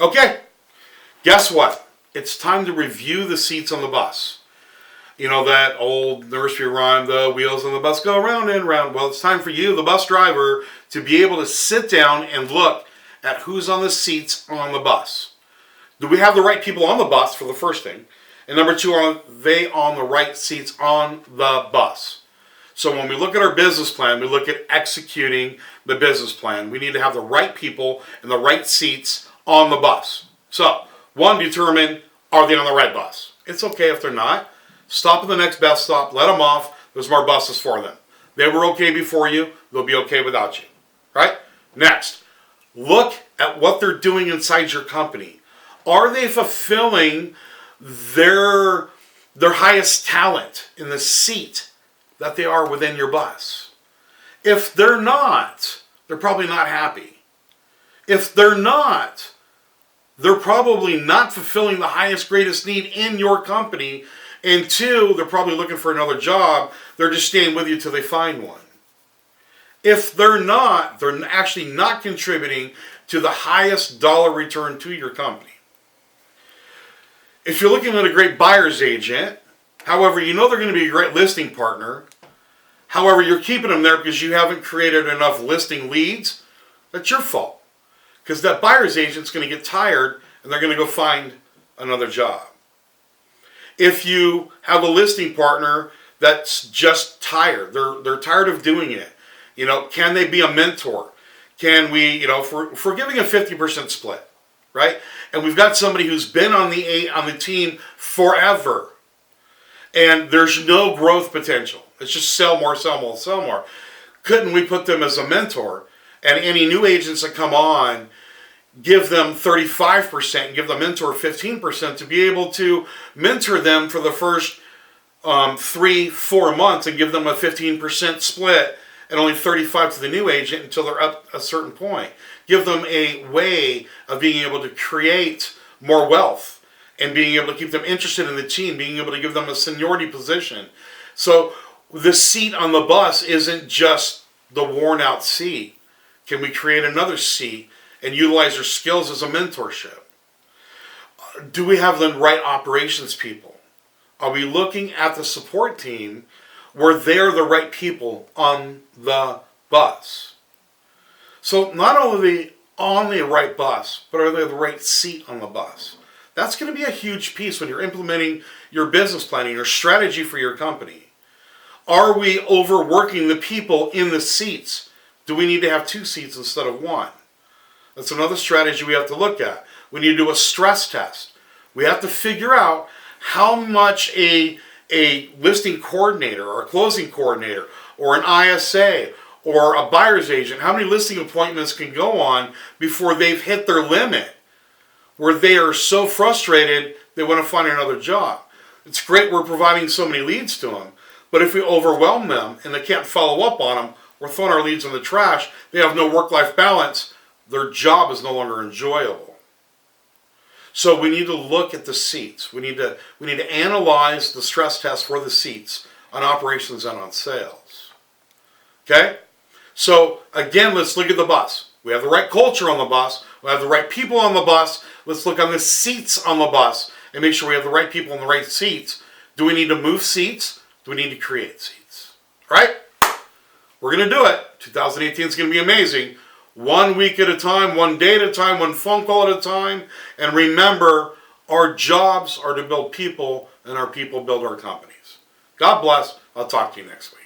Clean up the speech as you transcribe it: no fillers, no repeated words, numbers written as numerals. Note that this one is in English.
Okay, guess what? It's time to review the seats on the bus. You know that old nursery rhyme, the wheels on the bus go round and round. Well, it's time for you, the bus driver, to be able to sit down and look at who's on the seats on the bus. Do we have the right people on the bus, for the first thing? And number two, are they on the right seats on the bus? So when we look at our business plan, we look at executing the business plan. We need to have the right people and the right seats on the bus. So, one, determine, are they on the right bus? It's okay if they're not. Stop at the next bus stop, let them off. There's more buses for them. They were okay before you, they'll be okay without you. Right? Next, look at what they're doing inside your company. Are they fulfilling their highest talent in the seat that they are within your bus? If they're not, they're probably not happy. If they're not, they're probably not fulfilling the highest, greatest need in your company. And two, they're probably looking for another job. They're just staying with you till they find one. If they're not, they're actually not contributing to the highest dollar return to your company. If you're looking at a great buyer's agent, however, you know they're going to be a great listing partner. However, you're keeping them there because you haven't created enough listing leads. That's your fault. Because that buyer's agent's going to get tired and they're going to go find another job. If you have a listing partner that's just tired, they're tired of doing it. You know, can they be a mentor? Can we, you know, if we're giving a 50% split, right? And we've got somebody who's been on the team forever, and there's no growth potential. It's just sell more, sell more, sell more. Couldn't we put them as a mentor? And any new agents that come on, give them 35% and give the mentor 15% to be able to mentor them for the first 3-4 months and give them a 15% split and only 35% to the new agent until they're up a certain point. Give them a way of being able to create more wealth and being able to keep them interested in the team, being able to give them a seniority position. So the seat on the bus isn't just the worn out seat. Can we create another seat and utilize their skills as a mentorship? Do we have the right operations people? Are we looking at the support team where they're the right people on the bus? So not only on the right bus, but are they the right seat on the bus? That's going to be a huge piece when you're implementing your business planning, your strategy for your company. Are we overworking the people in the seats? Do we need to have 2 seats instead of 1? That's another strategy we have to look at. We need to do a stress test. We have to figure out how much a listing coordinator or a closing coordinator or an ISA or a buyer's agent, how many listing appointments can go on before they've hit their limit, where they are so frustrated they want to find another job. It's great we're providing so many leads to them, but if we overwhelm them and they can't follow up on them, we're throwing our leads in the trash, they have no work-life balance, their job is no longer enjoyable. So we need to look at the seats. We need to analyze the stress test for the seats on operations and on sales. Okay? So again, let's look at the bus. We have the right culture on the bus. We have the right people on the bus. Let's look on the seats on the bus and make sure we have the right people in the right seats. Do we need to move seats? Do we need to create seats? Right? We're going to do it. 2018 is going to be amazing. 1 week at a time, 1 day at a time, 1 phone call at a time. And remember, our jobs are to build people, and our people build our companies. God bless. I'll talk to you next week.